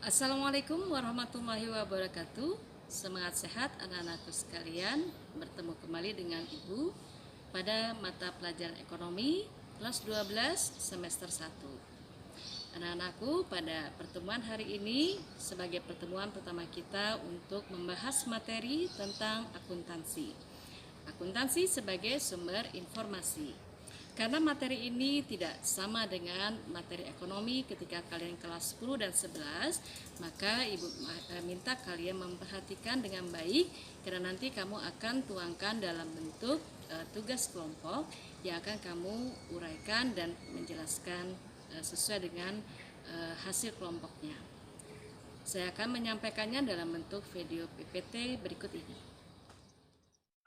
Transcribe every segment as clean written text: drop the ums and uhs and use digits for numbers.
Assalamualaikum warahmatullahi wabarakatuh. Semangat sehat anak-anakku sekalian. Bertemu kembali dengan Ibu pada mata pelajaran ekonomi kelas 12 semester 1. Anak-anakku, pada pertemuan hari ini sebagai pertemuan pertama kita untuk membahas materi tentang akuntansi. Akuntansi sebagai sumber informasi. Karena materi ini tidak sama dengan materi ekonomi ketika kalian kelas 10 dan 11, maka Ibu minta kalian memperhatikan dengan baik karena nanti kamu akan tuangkan dalam bentuk tugas kelompok yang akan kamu uraikan dan menjelaskan sesuai dengan hasil kelompoknya. Saya akan menyampaikannya dalam bentuk video PPT berikut ini.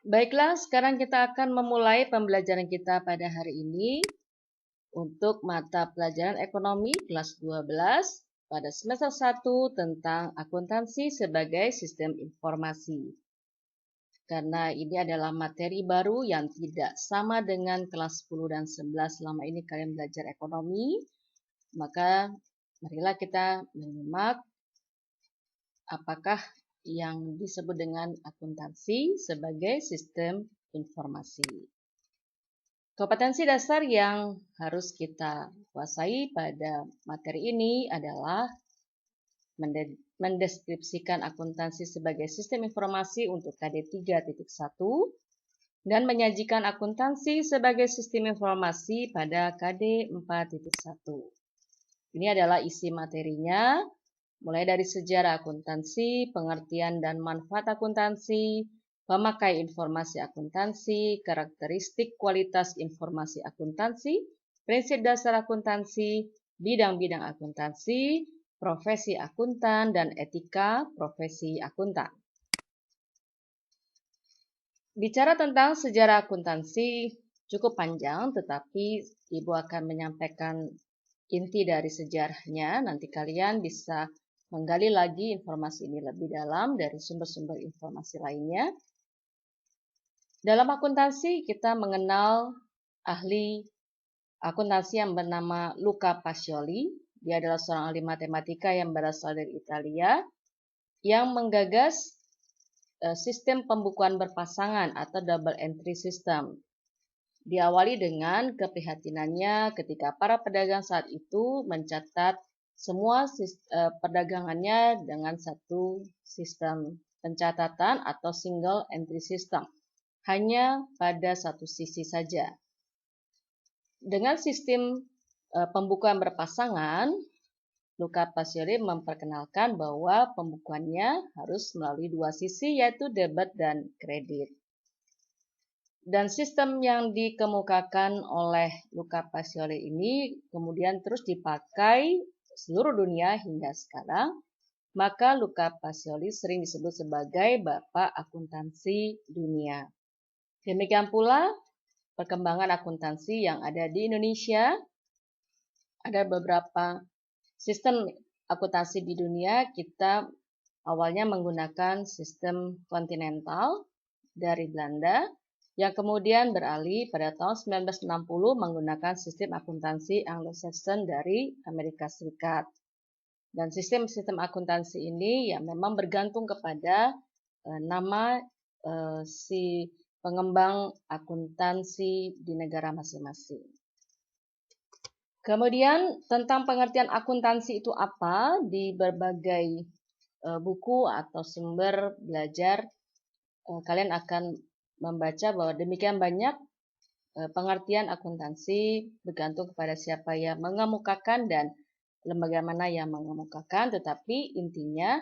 Baiklah, sekarang kita akan memulai pembelajaran kita pada hari ini untuk mata pelajaran ekonomi kelas 12 pada semester 1 tentang akuntansi sebagai sistem informasi. Karena ini adalah materi baru yang tidak sama dengan kelas 10 dan 11 selama ini kalian belajar ekonomi, maka marilah kita menyimak apakah yang disebut dengan akuntansi sebagai sistem informasi. Kompetensi dasar yang harus kita kuasai pada materi ini adalah mendeskripsikan akuntansi sebagai sistem informasi untuk KD 3.1 dan menyajikan akuntansi sebagai sistem informasi pada KD 4.1. Ini adalah isi materinya, mulai dari sejarah akuntansi, pengertian dan manfaat akuntansi, pemakai informasi akuntansi, karakteristik kualitas informasi akuntansi, prinsip dasar akuntansi, bidang-bidang akuntansi, profesi akuntan, dan etika profesi akuntan. Bicara tentang sejarah akuntansi cukup panjang, tetapi Ibu akan menyampaikan inti dari sejarahnya. Nanti kalian bisa menggali lagi informasi ini lebih dalam dari sumber-sumber informasi lainnya. Dalam akuntansi, kita mengenal ahli akuntansi yang bernama Luca Pacioli. Dia adalah seorang ahli matematika yang berasal dari Italia yang menggagas sistem pembukuan berpasangan atau double entry system. Diawali dengan keprihatinannya ketika para pedagang saat itu mencatat semua perdagangannya dengan satu sistem pencatatan atau single entry system, hanya pada satu sisi saja. Dengan sistem pembukuan berpasangan, Luca Pacioli memperkenalkan bahwa pembukuannya harus melalui dua sisi, yaitu debit dan kredit. Dan sistem yang dikemukakan oleh Luca Pacioli ini kemudian terus dipakai seluruh dunia hingga sekarang. Maka Luca Pacioli sering disebut sebagai Bapak Akuntansi Dunia. Demikian pula perkembangan akuntansi yang ada di Indonesia. Ada beberapa sistem akuntansi di dunia. Kita awalnya menggunakan sistem kontinental dari Belanda, yang kemudian beralih pada tahun 1960 menggunakan sistem akuntansi Anglo-Saxon dari Amerika Serikat. Dan sistem-sistem akuntansi ini ya memang bergantung kepada nama si pengembang akuntansi di negara masing-masing. Kemudian tentang pengertian akuntansi itu apa, di berbagai buku atau sumber belajar kalian akan membaca bahwa demikian banyak pengertian akuntansi bergantung kepada siapa yang mengemukakan dan lembaga mana yang mengemukakan, tetapi intinya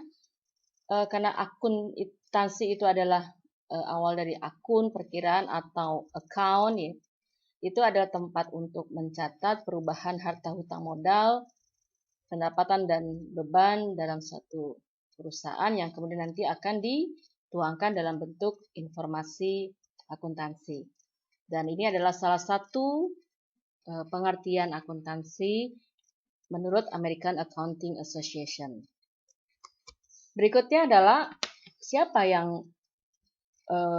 karena akuntansi itu adalah awal dari akun, perkiraan atau account, ya, itu adalah tempat untuk mencatat perubahan harta hutang modal, pendapatan dan beban dalam satu perusahaan yang kemudian nanti akan dituangkan dalam bentuk informasi akuntansi. Dan ini adalah salah satu pengertian akuntansi menurut American Accounting Association. Berikutnya adalah siapa yang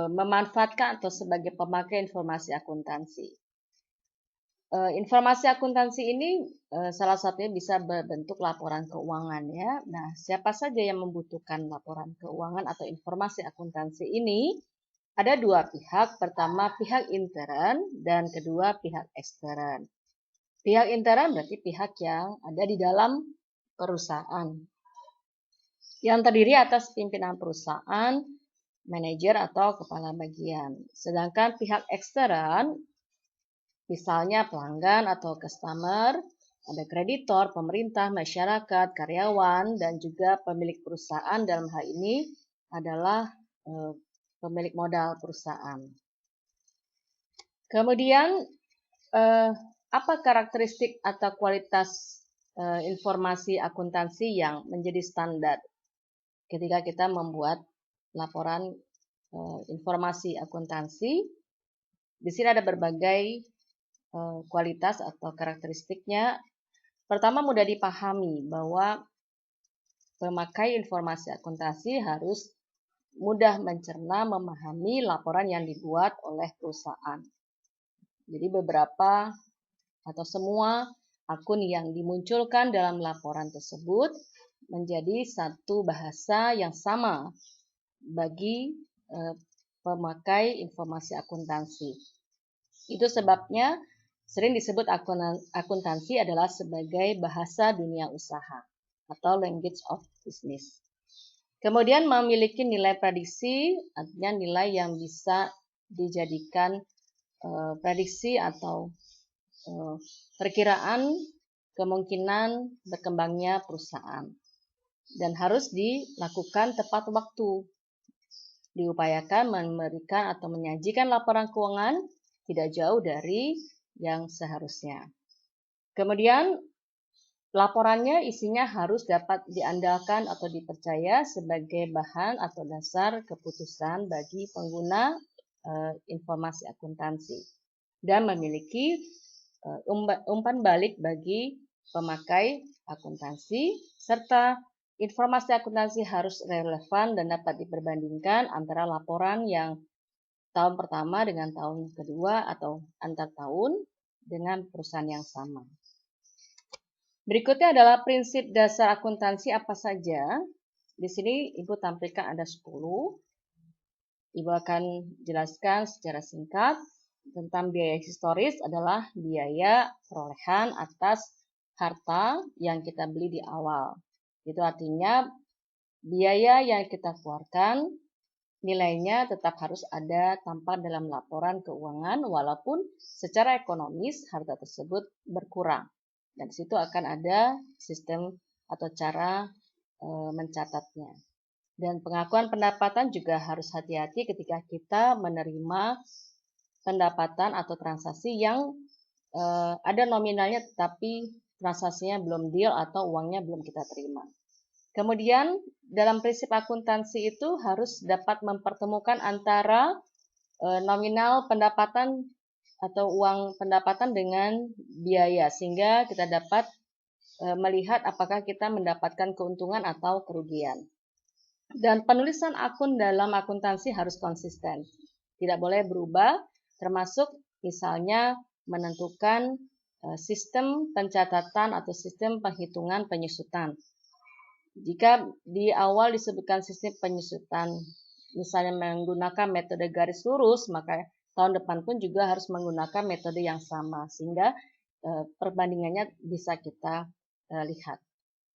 memanfaatkan atau sebagai pemakai informasi akuntansi. Informasi akuntansi ini salah satunya bisa berbentuk laporan keuangan ya. Nah, siapa saja yang membutuhkan laporan keuangan atau informasi akuntansi ini? Ada dua pihak, pertama pihak intern dan kedua pihak ekstern. Pihak intern berarti pihak yang ada di dalam perusahaan, yang terdiri atas pimpinan perusahaan, manajer atau kepala bagian. Sedangkan pihak ekstern, misalnya pelanggan atau customer, ada kreditor, pemerintah, masyarakat, karyawan, dan juga pemilik perusahaan. Dalam hal ini adalah pemilik modal perusahaan. Kemudian apa karakteristik atau kualitas informasi akuntansi yang menjadi standar ketika kita membuat laporan informasi akuntansi? Di sini ada berbagai kualitas atau karakteristiknya. Pertama, mudah dipahami bahwa pemakai informasi akuntansi harus mudah mencerna, memahami laporan yang dibuat oleh perusahaan. Jadi beberapa atau semua akun yang dimunculkan dalam laporan tersebut menjadi satu bahasa yang sama bagi pemakai informasi akuntansi. Itu sebabnya sering disebut akuntansi adalah sebagai bahasa dunia usaha atau language of business. Kemudian memiliki nilai prediksi, artinya nilai yang bisa dijadikan prediksi atau perkiraan kemungkinan berkembangnya perusahaan. Dan harus dilakukan tepat waktu. Diupayakan memberikan atau menyajikan laporan keuangan tidak jauh dari yang seharusnya. Kemudian laporannya isinya harus dapat diandalkan atau dipercaya sebagai bahan atau dasar keputusan bagi pengguna informasi akuntansi dan memiliki umpan balik bagi pemakai akuntansi, serta informasi akuntansi harus relevan dan dapat diperbandingkan antara laporan yang tahun pertama dengan tahun kedua atau antar tahun dengan perusahaan yang sama. Berikutnya adalah prinsip dasar akuntansi apa saja. Di sini Ibu tampilkan ada 10. Ibu akan jelaskan secara singkat. Tentang biaya historis adalah biaya perolehan atas harta yang kita beli di awal. Itu artinya biaya yang kita keluarkan nilainya tetap harus ada tampak dalam laporan keuangan walaupun secara ekonomis harta tersebut berkurang. Dan di situ akan ada sistem atau cara mencatatnya. Dan pengakuan pendapatan juga harus hati-hati ketika kita menerima pendapatan atau transaksi yang ada nominalnya tetapi transaksinya belum deal atau uangnya belum kita terima. Kemudian dalam prinsip akuntansi itu harus dapat mempertemukan antara nominal pendapatan atau uang pendapatan dengan biaya sehingga kita dapat melihat apakah kita mendapatkan keuntungan atau kerugian. Dan penulisan akun dalam akuntansi harus konsisten, tidak boleh berubah, termasuk misalnya menentukan sistem pencatatan atau sistem penghitungan penyusutan. Jika di awal disebutkan sistem penyusutan, misalnya menggunakan metode garis lurus, maka tahun depan pun juga harus menggunakan metode yang sama, sehingga perbandingannya bisa kita lihat.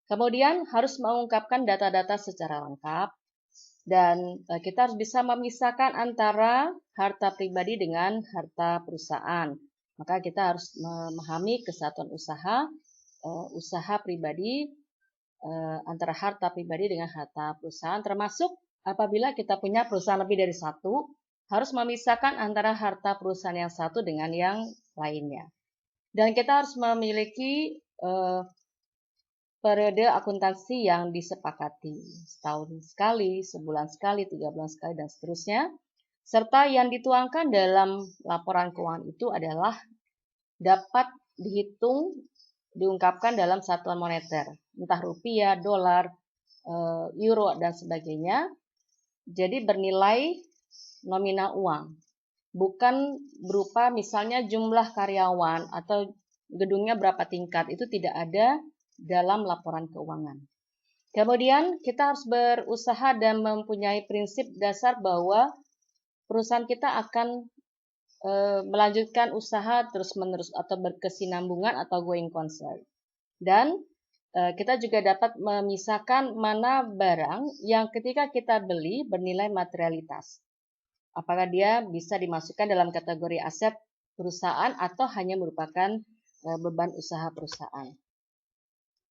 Kemudian harus mengungkapkan data-data secara lengkap, dan kita harus bisa memisahkan antara harta pribadi dengan harta perusahaan. Maka kita harus memahami kesatuan usaha pribadi, antara harta pribadi dengan harta perusahaan, termasuk apabila kita punya perusahaan lebih dari satu, harus memisahkan antara harta perusahaan yang satu dengan yang lainnya. Dan kita harus memiliki periode akuntansi yang disepakati, setahun sekali, sebulan sekali, 3 bulan sekali, dan seterusnya. Serta yang dituangkan dalam laporan keuangan itu adalah dapat dihitung, diungkapkan dalam satuan moneter, entah rupiah, dolar, euro, dan sebagainya. Jadi bernilai nominal uang. bukan berupa misalnya jumlah karyawan atau gedungnya berapa tingkat, itu tidak ada dalam laporan keuangan. Kemudian kita harus berusaha dan mempunyai prinsip dasar bahwa perusahaan kita akan melanjutkan usaha terus-menerus atau berkesinambungan atau going concern. Dan kita juga dapat memisahkan mana barang yang ketika kita beli bernilai materialitas. Apakah dia bisa dimasukkan dalam kategori aset perusahaan atau hanya merupakan beban usaha perusahaan.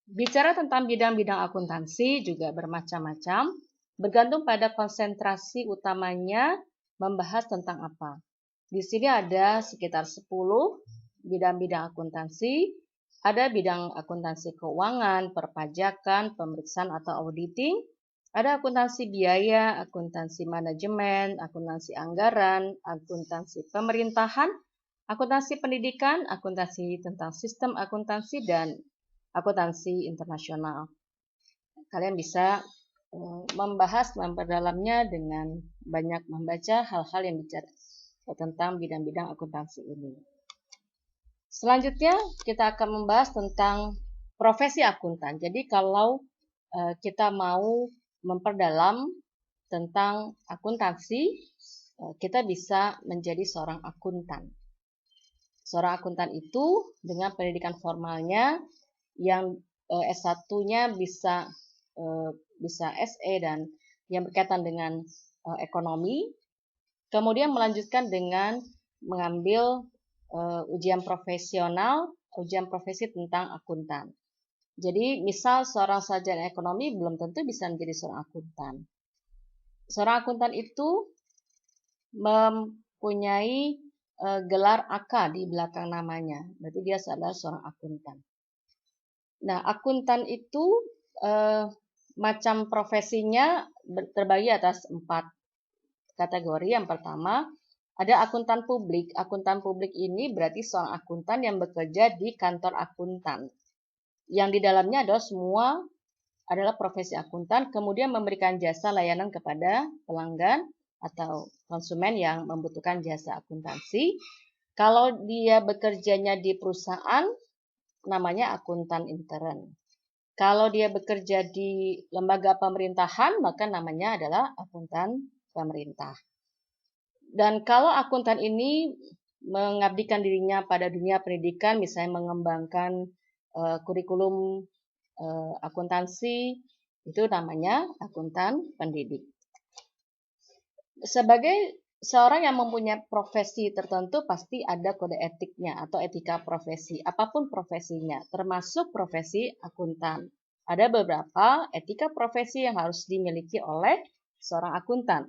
Bicara tentang bidang-bidang akuntansi juga bermacam-macam, bergantung pada konsentrasi utamanya membahas tentang apa. Di sini ada sekitar 10 bidang-bidang akuntansi. Ada bidang akuntansi keuangan, perpajakan, pemeriksaan atau auditing. Ada akuntansi biaya, akuntansi manajemen, akuntansi anggaran, akuntansi pemerintahan, akuntansi pendidikan, akuntansi tentang sistem akuntansi, dan akuntansi internasional. Kalian bisa membahas, memperdalamnya dengan banyak membaca hal-hal yang bicara tentang bidang-bidang akuntansi ini. Selanjutnya kita akan membahas tentang profesi akuntan. Jadi kalau kita mau memperdalam tentang akuntansi, kita bisa menjadi seorang akuntan. Seorang akuntan itu dengan pendidikan formalnya yang S1-nya bisa SE dan yang berkaitan dengan ekonomi, kemudian melanjutkan dengan mengambil ujian profesi tentang akuntan. Jadi misal seorang sarjana ekonomi belum tentu bisa menjadi seorang akuntan. Seorang akuntan itu mempunyai gelar AK di belakang namanya, berarti dia adalah seorang akuntan. Nah, akuntan itu macam profesinya terbagi atas 4 kategori. Yang pertama, ada akuntan publik. Akuntan publik ini berarti seorang akuntan yang bekerja di kantor akuntan. Yang di dalamnya adalah profesi akuntan, kemudian memberikan jasa layanan kepada pelanggan atau konsumen yang membutuhkan jasa akuntansi. Kalau dia bekerjanya di perusahaan, namanya akuntan intern. Kalau dia bekerja di lembaga pemerintahan, maka namanya adalah akuntan pemerintah. Dan kalau akuntan ini mengabdikan dirinya pada dunia pendidikan, misalnya mengembangkan kurikulum akuntansi, itu namanya akuntan pendidik. Sebagai seorang yang mempunyai profesi tertentu, pasti ada kode etiknya atau etika profesi, apapun profesinya, termasuk profesi akuntan. Ada beberapa etika profesi yang harus dimiliki oleh seorang akuntan.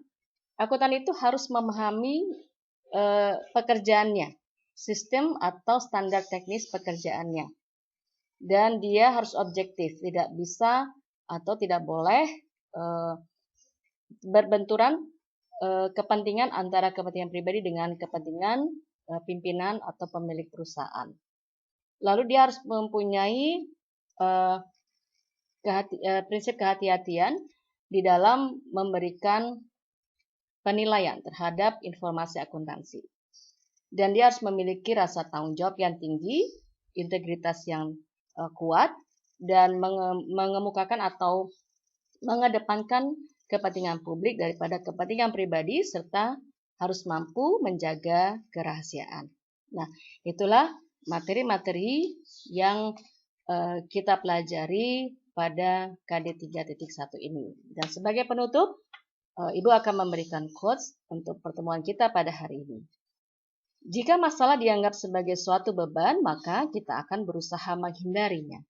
Akuntan itu harus memahami pekerjaannya, sistem atau standar teknis pekerjaannya. Dan dia harus objektif, tidak bisa atau tidak boleh berbenturan kepentingan antara kepentingan pribadi dengan kepentingan pimpinan atau pemilik perusahaan. Lalu dia harus mempunyai prinsip kehati-hatian di dalam memberikan penilaian terhadap informasi akuntansi. Dan dia harus memiliki rasa tanggung jawab yang tinggi, integritas yang kuat, dan mengemukakan atau mengedepankan kepentingan publik daripada kepentingan pribadi, serta harus mampu menjaga kerahasiaan. Nah, itulah materi-materi yang kita pelajari pada KD 3.1 ini. Dan sebagai penutup, Ibu akan memberikan quotes untuk pertemuan kita pada hari ini. Jika masalah dianggap sebagai suatu beban, maka kita akan berusaha menghindarinya.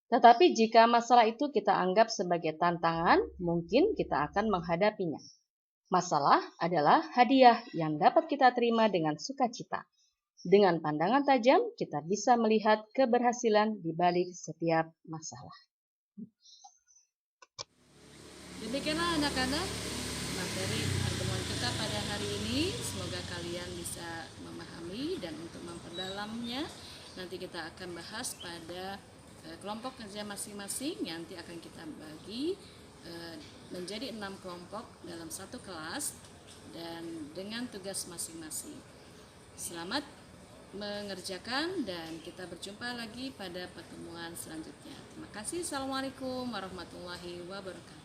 Tetapi jika masalah itu kita anggap sebagai tantangan, mungkin kita akan menghadapinya. Masalah adalah hadiah yang dapat kita terima dengan sukacita. Dengan pandangan tajam, kita bisa melihat keberhasilan di balik setiap masalah. Demikianlah anak-anak materi pertemuan kita pada hari ini. Semoga kalian bisa memahami dan untuk memperdalamnya nanti kita akan bahas pada kelompok kerja masing-masing. Nanti akan kita bagi menjadi 6 kelompok dalam satu kelas dan dengan tugas masing-masing. Selamat mengerjakan dan kita berjumpa lagi pada pertemuan selanjutnya. Terima kasih. Assalamualaikum warahmatullahi wabarakatuh.